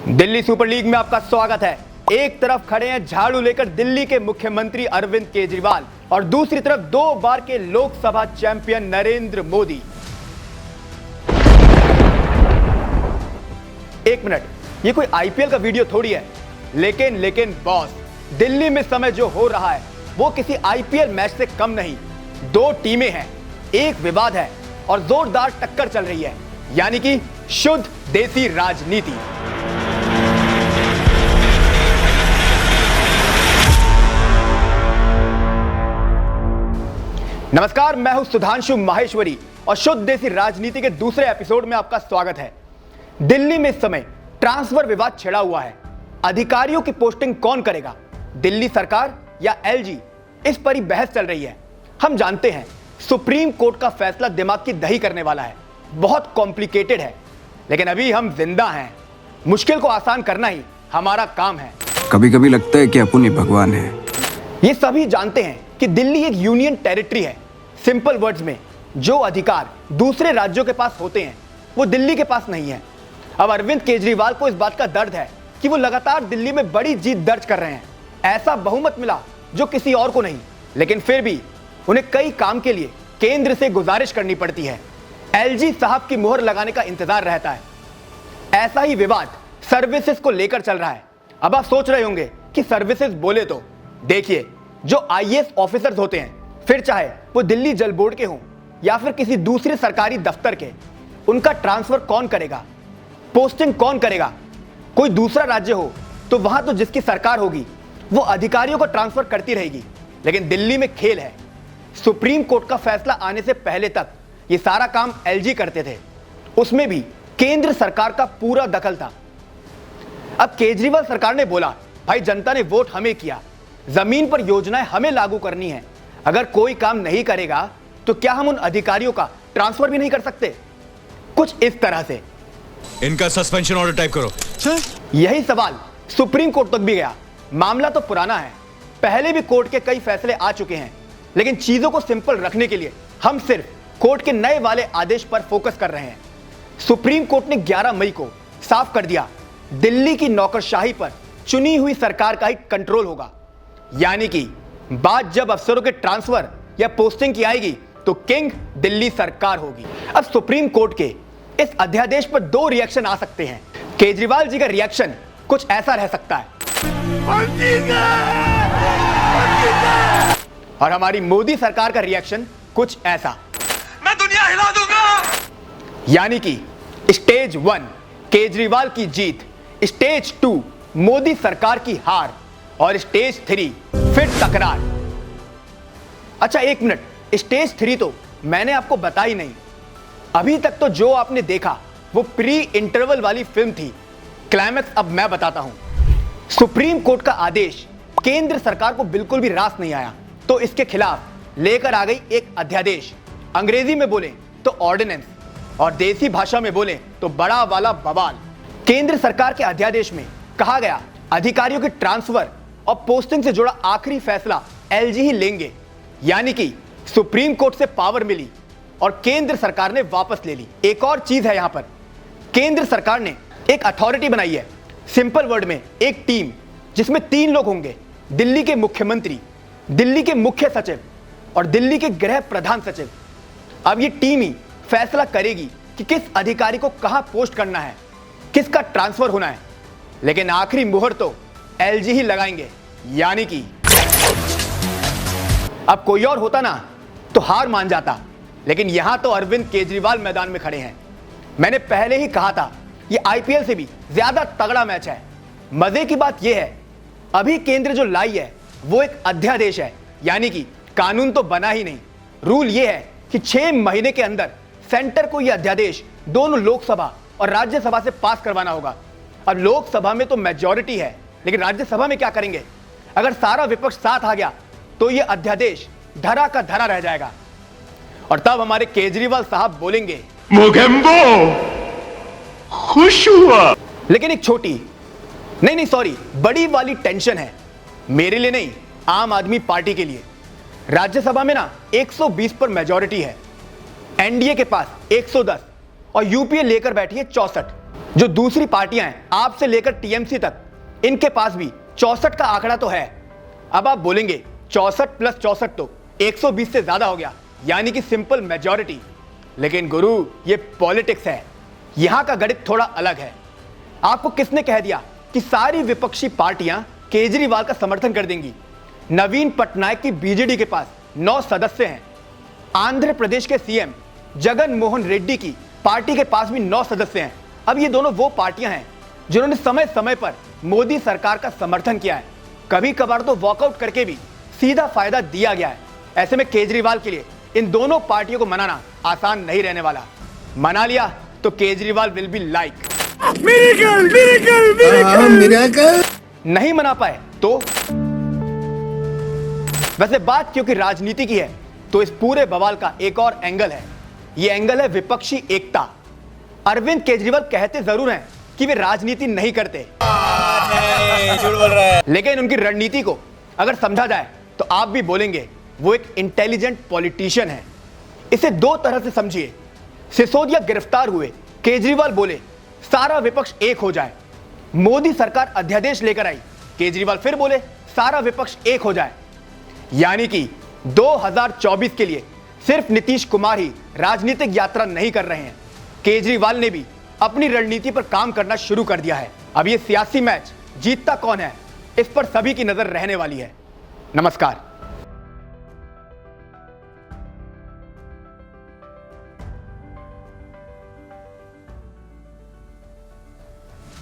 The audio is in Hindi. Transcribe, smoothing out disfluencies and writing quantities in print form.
दिल्ली सुपर लीग में आपका स्वागत है। एक तरफ खड़े हैं झाड़ू लेकर दिल्ली के मुख्यमंत्री अरविंद केजरीवाल और दूसरी तरफ 2 बार के लोकसभा चैंपियन नरेंद्र मोदी। एक मिनट, ये कोई आईपीएल का वीडियो थोड़ी है। लेकिन बॉस, दिल्ली में समय जो हो रहा है वो किसी आईपीएल मैच से कम नहीं। 2 टीमें हैं, एक विवाद है और जोरदार टक्कर चल रही है, यानी कि शुद्ध देसी राजनीति। नमस्कार, मैं हूं सुधांशु माहेश्वरी और शुद्ध देसी राजनीति के दूसरे एपिसोड में आपका स्वागत है। दिल्ली में इस समय ट्रांसफर विवाद छिड़ा हुआ है। अधिकारियों की पोस्टिंग कौन करेगा, दिल्ली सरकार या एलजी, इस पर ही बहस चल रही है। हम जानते हैं सुप्रीम कोर्ट का फैसला दिमाग की दही करने वाला है, बहुत कॉम्प्लिकेटेड है, लेकिन अभी हम जिंदा हैं। मुश्किल को आसान करना ही हमारा काम है। कभी कभी लगता है कि अपन ही भगवान है। ये सभी जानते हैं कि दिल्ली एक यूनियन टेरिटरी है। सिंपल वर्ड्स में, जो अधिकार दूसरे राज्यों के पास होते हैं वो दिल्ली के पास नहीं है। अब अरविंद केजरीवाल को इस बात का दर्द है कि वो लगातार दिल्ली में बड़ी जीत दर्ज कर रहे हैं। ऐसा बहुमत मिला जो किसी और को नहीं, लेकिन फिर भी उन्हें कई काम के लिए केंद्र से गुजारिश करनी पड़ती है। एलजी साहब की मोहर लगाने का इंतजार रहता है। ऐसा ही विवाद सर्विसेज को लेकर चल रहा है। अब आप सोच रहे होंगे कि सर्विसेज बोले तो देखिए, जो आईएएस ऑफिसर्स होते हैं, फिर चाहे वो दिल्ली जल बोर्ड के हों या फिर किसी दूसरे सरकारी दफ्तर के, उनका ट्रांसफर कौन करेगा, पोस्टिंग कौन करेगा। कोई दूसरा राज्य हो तो वहां तो जिसकी सरकार होगी वो अधिकारियों को ट्रांसफर करती रहेगी, लेकिन दिल्ली में खेल है। सुप्रीम कोर्ट का फैसला आने से पहले तक ये सारा काम एलजी करते थे, उसमें भी केंद्र सरकार का पूरा दखल था। अब केजरीवाल सरकार ने बोला, भाई जनता ने वोट हमें किया, जमीन पर योजनाएं हमें लागू करनी है। अगर कोई काम नहीं करेगा तो क्या हम उन अधिकारियों का ट्रांसफर भी नहीं कर सकते? कुछ इस तरह से। इनका सस्पेंशन ऑर्डर टाइप करो। यही सवाल सुप्रीम कोर्ट तक भी गया। मामला तो पुराना है, पहले भी कोर्ट के कई फैसले आ चुके हैं, लेकिन चीजों को सिंपल रखने के लिए हम सिर्फ कोर्ट के नए वाले आदेश पर फोकस कर रहे हैं। सुप्रीम कोर्ट ने 11 मई को साफ कर दिया, दिल्ली की नौकरशाही पर चुनी हुई सरकार का ही कंट्रोल होगा। यानी कि बात जब अफसरों के ट्रांसफर या पोस्टिंग की आएगी तो किंग दिल्ली सरकार होगी। अब सुप्रीम कोर्ट के इस अध्यादेश पर 2 रिएक्शन आ सकते हैं। केजरीवाल जी का रिएक्शन कुछ ऐसा रह सकता है और हमारी मोदी सरकार का रिएक्शन कुछ ऐसा, मैं दुनिया हिला दूंगा। यानी कि स्टेज 1 केजरीवाल की जीत, स्टेज 2 मोदी सरकार की हार और स्टेज 3 फिर तकरार। अच्छा एक मिनट, स्टेज 3 तो मैंने आपको बताई नहीं। अभी तक तो जो आपने देखा वो प्री इंटरवल वाली फिल्म थी। क्लाइमैक्स अब मैं बताता हूं। सुप्रीम कोर्ट का आदेश केंद्र सरकार को बिल्कुल भी रास नहीं आया, तो इसके खिलाफ लेकर आ गई एक अध्यादेश। अंग्रेजी में बोले तो ऑर्डिनेंस और देसी भाषा में बोले तो बड़ा वाला बवाल। केंद्र सरकार के अध्यादेश में कहा गया, अधिकारियों के ट्रांसफर और पोस्टिंग से जुड़ा आखिरी फैसला एलजी ही लेंगे। यानी कि सुप्रीम कोर्ट से पावर मिली और केंद्र सरकार ने वापस ले ली। एक और चीज है यहां पर, केंद्र सरकार ने एक अथॉरिटी बनाई है। सिंपल वर्ड में, एक टीम जिसमें 3 लोग होंगे, दिल्ली के मुख्यमंत्री, दिल्ली के मुख्य सचिव और दिल्ली के गृह प्रधान सचिव। अब ये टीम ही फैसला करेगी कि किस अधिकारी को कहां पोस्ट करना है, किसका ट्रांसफर होना है, लेकिन आखिरी मुहर तो एलजी ही लगाएंगे। यानी कि अब कोई और होता ना तो हार मान जाता, लेकिन यहां तो अरविंद केजरीवाल मैदान में खड़े हैं। मैंने पहले ही कहा था, ये आईपीएल से भी ज्यादा तगड़ा मैच है। मजे की बात यह है, अभी केंद्र जो लाई है वो एक अध्यादेश है, यानी कि कानून तो बना ही नहीं। रूल यह है कि 6 महीने के अंदर सेंटर को यह अध्यादेश दोनों लोकसभा और राज्यसभा से पास करवाना होगा। अब लोकसभा में तो मेजॉरिटी है, लेकिन राज्यसभा में क्या करेंगे? अगर सारा विपक्ष साथ आ गया तो यह अध्यादेश धरा का धरा रह जाएगा और तब हमारे केजरीवाल साहब बोलेंगे, मोगेम्बो खुश हुआ। लेकिन एक छोटी नहीं सॉरी बड़ी वाली टेंशन है, मेरे लिए नहीं, आम आदमी पार्टी के लिए। राज्यसभा में ना 120 पर मेजॉरिटी है, एनडीए के पास 110 और यूपीए लेकर बैठी है 64। जो दूसरी पार्टियां हैं आप से लेकर टीएमसी तक, इनके पास भी 64 का आंकड़ा तो है। अब आप बोलेंगे 64 प्लस 64 तो 120 से ज्यादा हो गया, यानी कि सिंपल मेजॉरिटी। लेकिन गुरु, ये पॉलिटिक्स है, यहां का गणित थोड़ा अलग है। आपको किसने कह दिया कि सारी विपक्षी पार्टियां केजरीवाल का समर्थन कर देंगी? नवीन पटनायक की बीजेडी के पास 9 सदस्य हैं। आंध्र प्रदेश के सीएम जगन मोहन रेड्डी की पार्टी के पास भी 9 सदस्य हैं। अब ये दोनों वो पार्टियां हैं जिन्होंने समय समय पर मोदी सरकार का समर्थन किया है। कभी कभार तो वॉकआउट करके भी सीधा फायदा दिया गया है। ऐसे में केजरीवाल के लिए इन दोनों पार्टियों को मनाना आसान नहीं रहने वाला। मना लिया तो Kejriwal will be like miracle. नहीं मना पाए तो वैसे बात क्योंकि राजनीति की है, तो इस पूरे बवाल का एक और एंगल है। यह एंगल है विपक्षी एकता। अरविंद केजरीवाल कहते जरूर हैं कि वे राजनीति नहीं करते, झूठ बोल रहा है, लेकिन उनकी रणनीति को अगर समझा जाए तो आप भी बोलेंगे वो एक इंटेलिजेंट पॉलिटिशियन है। इसे दो तरह से समझिए। सिसोदिया गिरफ्तार हुए, केजरीवाल बोले सारा विपक्ष एक हो जाए। मोदी सरकार अध्यादेश लेकर आई, केजरीवाल फिर बोले सारा विपक्ष एक हो जाए। यानी कि 2024 के लिए सिर्फ नीतीश कुमार ही राजनीतिक यात्रा नहीं कर रहे हैं, केजरीवाल ने भी अपनी रणनीति पर काम करना शुरू कर दिया है। अब ये सियासी मैच जीतता कौन है, इस पर सभी की नजर रहने वाली है। नमस्कार।